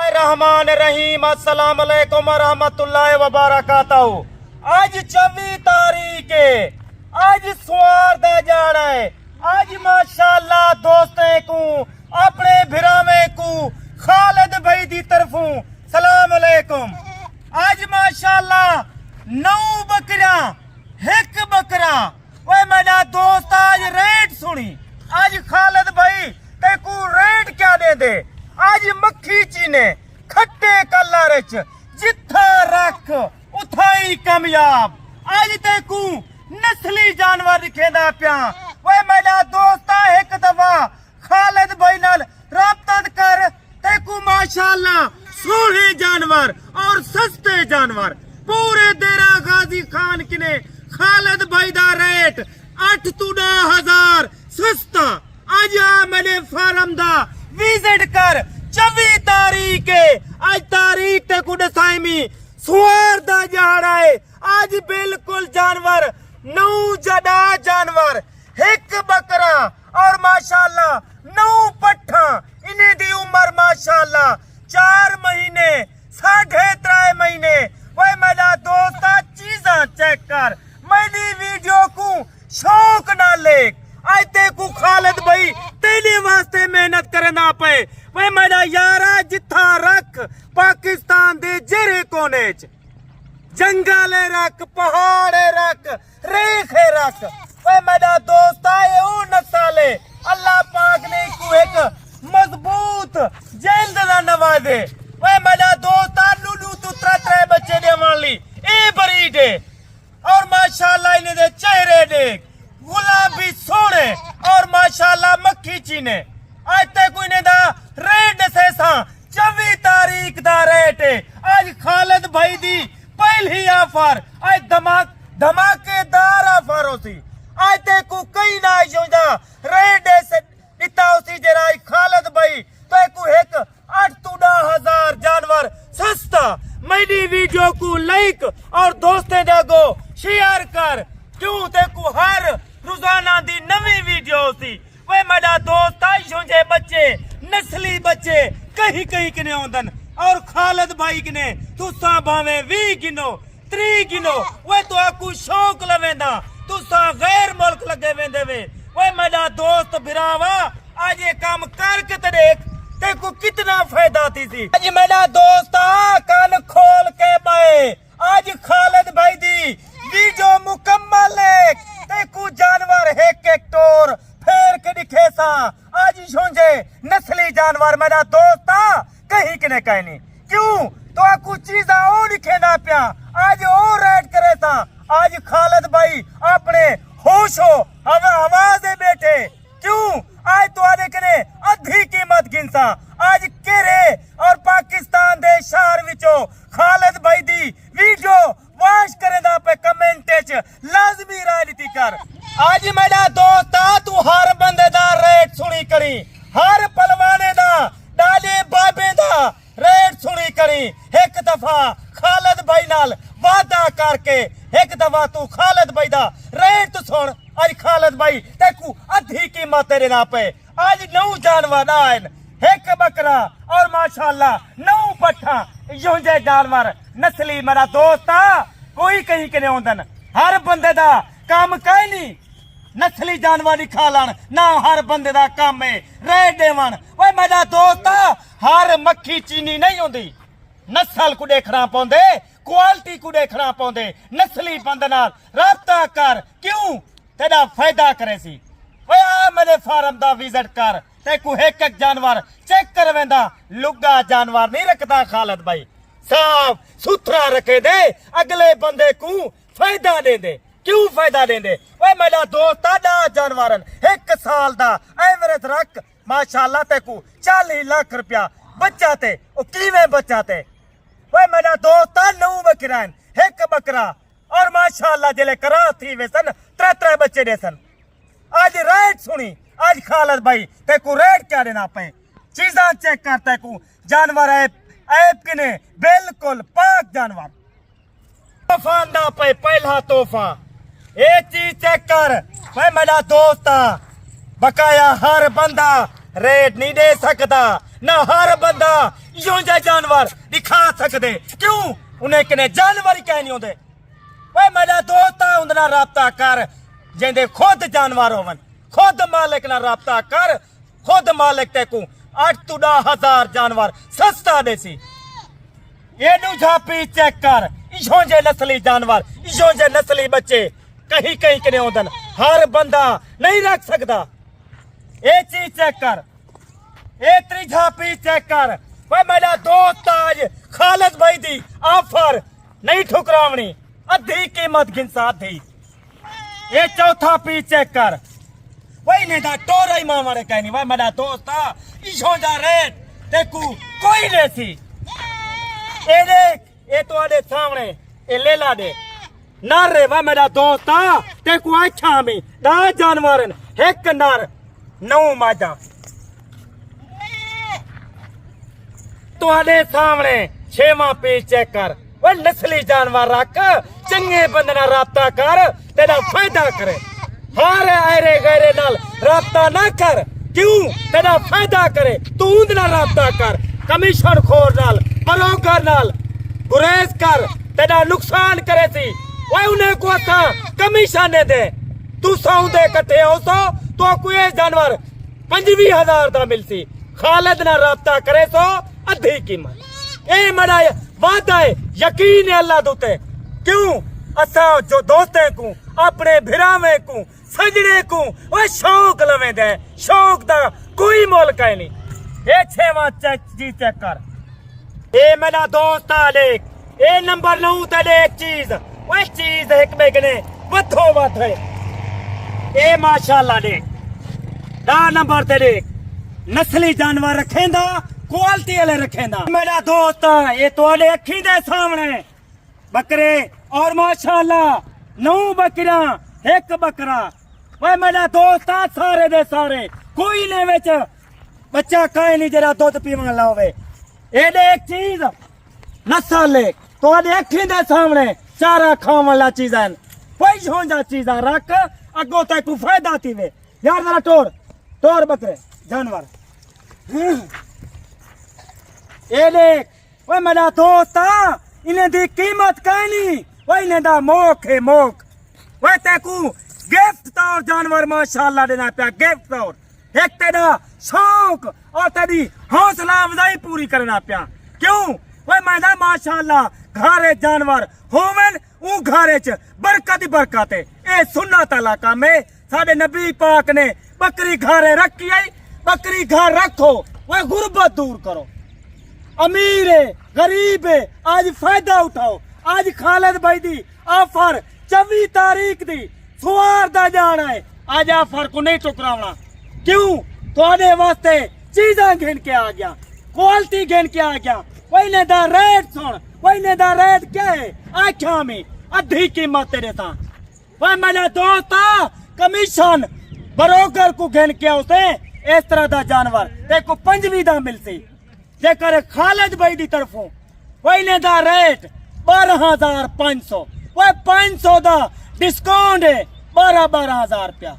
रहमान रहीम अस्सलाम वालेकुम रहमतुल्लाहि व बरकातहू। आज 24 तारीख है, आज सुवार दा जाना है। आज माशाअल्लाह दोस्तें को अपने भिरावे को खालिद भाई दी तरफों सलाम अलैकुम। आज माशाअल्लाह 9 बकरा 1 बकरा। ओए मेरा दोस्त आज रेट सुनी। आज खालिद भाई तेकू रेट क्या दे दे। आज मक्खी चीने खट्टे कलर च जिथा रख उथाई कामयाब। आज तेकू नस्ली जानवर दिखेंदा पिया। ओए मेरा दोस्त एक दफा खालिद भाई नाल राबता कर तेकू माशाअल्लाह सोहे जानवर और सस्ते जानवर पूरे देरा गाजी खान किने खालिद भाई दा रेट 8 to 10,000 सस्ता। आज आ मेरे फार्म दा विजिट कर। 24 तारीख है, आज तारीख ते कुछ साइमी सुवार दा जाड़ा है। आज बिल्कुल जानवर 9 जड़ा जानवर 1 बकरा और माशाअल्लाह 9 पट्ठा। इन्हें दी उम्र माशाअल्लाह 4 महीने 3.5 महीने। वह मेरा दोस्त चीजा चेक कर। मेरी वीडियो को शौक ना ले। आज तेकू खालिद भाई तेरे वास्ते मेहनत करना पे। वह मेरा यारा जिथा रख पाकिस्तान दे जेरे कोने च जंगले रख पहाड़े रख रेखे रख। वह मेरा दोस्त आए ओ नसाले अल्लाह पाक ने को एक मजबूत जल्द ना नवाजे। वह मेरा दोस्त लुलू तू 3 बच्चे दे वाली ए बरी दे और माशाअल्लाह इन्हें दे चेहरे देख गुलाबी सोने और माशाअल्लाह मक्खी चीने। आज तक इन्हें दा रेट से 24 तारीख दा रेट है। आज खालिद भाई दी पहली ऑफर आज धमाकेदार ऑफर होसी। आज तक कई ना जोदा रेट से दिता होसी जरा खालिद भाई तो एक 8 to 10,000 जानवर सस्ता। मेरी वीडियो को लाइक और दोस्तें जागो शेयर कर। क्यों तेकू हर रोजाना दी नवी वीडियो होती। वे मेरा दोस्त आइशोंजे बच्चे नस्ली बच्चे कहीं कहीं किने आंदन और खालिद भाई किने तुसा भावे 20 गिनो 3 गिनो। वे तो आकू शौक लवेंदा तुसा गैर मुल्क लगे वेंदे वे। वे मेरा दोस्त बिरावा आज ये काम करके ते देख तेकू कितना फायदा थी सी। आज मेरा दोस्त कान खोल के पाए। आज खालिद भाई दी वीडियो मुकम्मल है। तेकू जानवर 1 टोर फेर के दिखे सा। आज शोंजे नस्ली जानवर मेरा दोस्त कहीं किने कहनी। क्यों तो आकू चीजा ओ दिखेंदा पिया। आज ओ रेड करे सा। आज खालिद भाई अपने होशो आवाज बैठे। क्यों आज तो आदे कने अधी कीमत गिनसा। आज केरे और पाकिस्तान दे शहर विचो खालिद भाई दी वीडियो वाश करेंदा पे कमेंट च लाजमी राजनीति कर। आज मेरा दोस्त तू हर बंदे दा रेट सुनी करी। हर पलवाने दा डाले बाबे दा रेट सुनी करी। एक दफा खालिद भाई नाल वादा करके एक दफा तू खालिद भाई दा रेट तो सुन। आज खालिद भाई तेकू अधी कीमत तेरे ना पे। आज 9 जानवर आए 1 बकरा और माशाअल्लाह 9 पट्ठा यूंजे जानवर नस्ली। मेरा दोस्त कोई कहीं के नहीं आंदन। हर बंदे दा काम कहीं नहीं नस्ली जानवर खा लन ना हर बंदे दा काम है रेट देवन। ओए मेरा दोस्त हर मक्खी चीनी नहीं होंदी। नस्ल को देखना पौंदे क्वालिटी को देखना पौंदे। नस्ली बंदे नाल राबता कर। क्यों तेरा फायदा करे सी। ओए आ मेरे फार्म दा विजिट कर। तेकू एक जानवर चेक कर वेंदा। लुगा जानवर नहीं रखता खालिद भाई। साफ सुथरा रखे दे अगले बंदे को फायदा दे दे। क्यों फायदा दे दे। ओए मेरा दोस्त 10 जानवरन 1 साल दा एवरेज रख माशाअल्लाह तेकू 40 लाख रुपया बच्चा ते। ओ किवें बच्चा ते। ओए मेरा दोस्त 9 बकरा 1 बकरा और माशाअल्लाह जिले करा थी वे सन 3 बच्चे दे सन। आज रेट सुनी। आज खालिद भाई तेकू रेट क्या देना पे। चीजा चेक कर तेकू जानवर ऐप किने बिल्कुल पाक जानवर। तोहफा ना पे पहला तोहफा एक चीज चेक कर। मैं मेरा दोस्त बकाया हर बंदा रेट नहीं दे सकता। ना हर बंदा यूं जे जानवर दिखा सकदे क्यों उन्हें कने जानवर ही कहने होंदे ओए मेरा दोस्त आ उंदे नाल राबता कर जेंदे खुद जानवर होवन खुद मालिक नाल राबता कर खुद मालिक ते को 8 to 10,000 जानवर सस्ता देसी ये नु झापी चेक कर इशों जे नस्ली जानवर इशों जे नस्ली बच्चे कहीं कहीं कने होंदन हर बंदा नहीं रख सकदा ये चीज चेक कर ए त्रिझापी चेक कर भाई मेरा दोस्त आज खालिद भाई दी ऑफर नहीं ठुकरावनी अद्धी कीमत गिनसा अद्धी ये चौथा पी चेक कर भाई ने दा टोरा ही मारे कहनी भाई मेरा दोस्त आ इशों जा रेट देखू कोई लेसी ए देख ये तुम्हारे सामने ये ले ला दे नर रे भाई मेरा दोस्त आ देखू अच्छा में दा जानवरन एक नर 9 माजा तुहाडे सामने 6वां पेज चेक कर वो नस्ली जानवर रख चंगे बंदे नाल राबता कर तेरा फायदा करे हर आयरे गैरे नाल राबता ना कर क्यों तेरा फायदा करे तू उंदे नाल राबता कर कमीशन खोर नाल बरोकर नाल गुरेज कर तेरा नुकसान करे सी ओए उन्हें को असा कमीशन दे तू सौ दे कटे हो तो कोई जानवर 25,000 दा मिलसी खालिद नाल राबता करे सो अद्धी कीमत ए मेरा वादा है यकीन है अल्लाह दुते क्यों असा जो दोस्ते को अपने भिरावे को सजने को वो शौक लवे दे शौक दा कोई मोल कह नहीं ए 6वां जी चेक कर ए मेरा दोस्त आ देख ए नंबर 9 ते देख चीज वो चीज एक बेगने वथो वथ है ए माशाल्लाह देख दा नंबर ते देख नस्ली जानवर रखेंदा क्वालिटी वाले रखेंदा मेरा दोस्त ये तुम्हारे अखी दे सामने बकरे और माशाल्लाह 9 बकरा एक बकरा भाई मेरा दोस्त सारे दे सारे कोई ने विच बच्चा काहे नहीं जरा दूध पीवन लावे ये देख चीज नस्ल तुम्हारे अखी दे सामने चारा खावन वाला चीज़ां कोई छोंजा चीज़ां रख अगो तक को फायदा थीवे यार जरा टोर बकरे जानवर ये देख वो मेरा दोस्त इन्हें दी कीमत कहनी वो इन्हें दा मोक है मोक वो तेकू गिफ्ट तौर जानवर माशाल्लाह देना पिया गिफ्ट तौर एक तेरा शौक और तेरी हौसला अफजाई पूरी करना पिया क्यों वो मैदा माशाल्लाह घरे जानवर होवन ऊ घरे च बरकत ही बरकत है ए सुन्नत इलाका में साडे नबी पाक ने बकरी घरे रखी है बकरी घर रखो वो गुर्बत दूर करो अमीर है गरीब है आज फायदा उठाओ आज खालिद भाई दी ऑफर 24 तारीख दी सुवार दा जाना है आज ऑफर को नहीं ठुकरावना क्यों थोड़े वास्ते चीज़ां गिन के आ गया क्वालिटी गिन के आ गया वही दा रेट सुन वही दा रेट क्या है आख्या में अद्धी कीमत तेरे ता वह मेरा दोस्त कमीशन बरोकर को गिन के उसे इस तरह दा जानवर देखो 5वीं दा मिलसी जेकर खालिद भाई दी तरफों वही दा रेट 12,500 वह 500 दा डिस्काउंट है 12,000 रुपया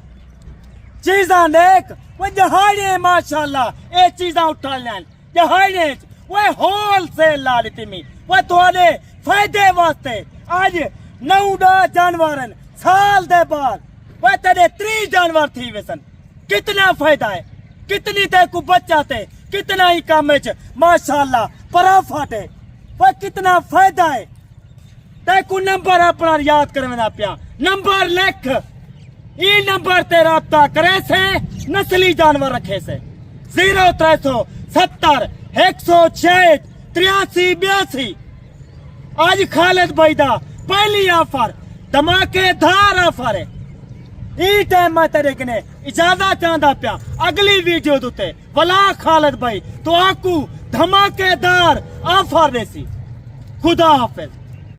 चीज़ां देख वो जहाड़े माशाल्लाह ये चीज़ां उठा लें जहाड़े वो होलसेल ला ली मी वो थोड़े फायदे वास्ते आज 9 जानवर साल दे बाद वह तेरे 3 जानवर थी वैसन कितना फायदा है कितनी ते को बच्चा थे कितना ही काम है माशाल्लाह पराफाट है वह कितना फायदा है ते को नंबर अपना याद करना पिया नंबर लिख ये नंबर ते राब्ता करे से नस्ली जानवर रखे से 0370 106 83 82 आज खालिद भाई दा पहली ऑफर धमाकेदार ऑफर है ई टाइम मैं तेरे कने इजाजत चाहता पिया अगली वीडियो दुते वला खालिद भाई तो आकू धमाकेदार ऑफर देसी खुदा हाफिज।